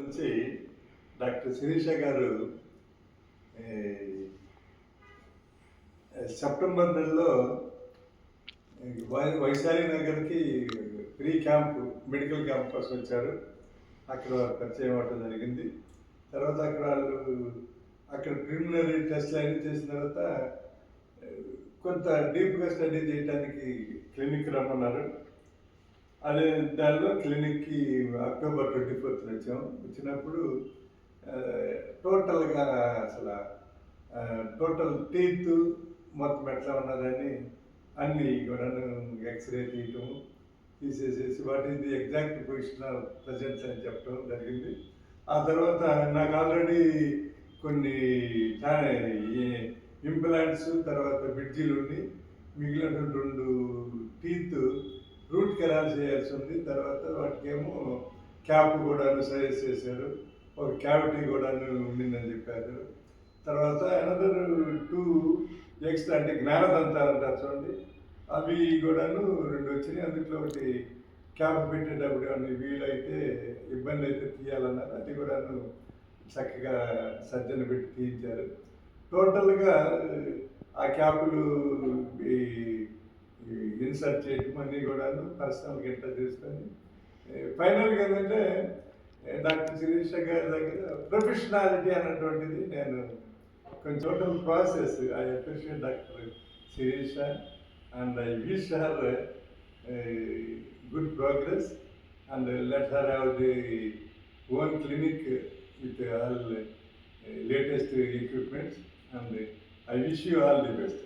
నుంచి డాక్టర్ శిరీష గారు ఈ సెప్టెంబర్ నెలలో వైశాలి నగర్కి ఫ్రీ క్యాంప్ మెడికల్ క్యాంప్ కోసం వచ్చారు. అక్కడ పరిచయం అవ్వడం జరిగింది. తర్వాత అక్కడ ప్రిలిమినరీ టెస్ట్లు అన్నీ చేసిన తర్వాత కొంత డీప్గా స్టడీ చేయడానికి క్లినిక్ రమ్మన్నారు. అదే దానిలో క్లినిక్కి అక్టోబర్ 24th వచ్చాం. వచ్చినప్పుడు టోటల్గా అసలు టోటల్ టీత్ మొత్తం ఎట్లా ఉన్నదని అన్నీ కూడా ఎక్స్రే తీయటం తీసేసేసి what is the exact position of presents అని చెప్పడం జరిగింది. ఆ తర్వాత నాకు ఆల్రెడీ కొన్ని ఇంప్లాంట్స్ తర్వాత బ్రిడ్జీలు ఉండి మిగిలిన 2 టీత్ రూట్ కెనాల్ చేయాల్సి ఉంది. తర్వాత వాటికేమో క్యాప్ కూడా సజెస్ట్ చేశారు. ఒక క్యావిటీ కూడా ఉండిందని చెప్పారు. తర్వాత అనదర్ 2 ఎక్స్ట్రా అంటే జ్ఞానదంతాలు అంటారు చూడండి, అవి కూడాను 2 వచ్చినాయి. అందులో ఒకటి క్యాప్ పెట్టేటప్పుడు ఏమన్నా వీలైతే ఇబ్బంది అయితే తీయాలన్నారు. అది కూడాను చక్కగా సర్జన్ పెట్టి తీయించారు. టోటల్గా ఆ క్యాపులు ఇన్సర్ట్ చేయడం అన్నీ కూడాను పర్సనల్ గెట్లా చేసుకొని ఫైనల్గా ఏంటంటే డాక్టర్ శిరీష గారి దగ్గర ప్రొఫెషనాలిటీ అన్నటువంటిది నేను కొంచెం total process I appreciate doctor Shirisha and I wish her good progress and let her have the own clinic with all latest equipments, and I wish you all the best.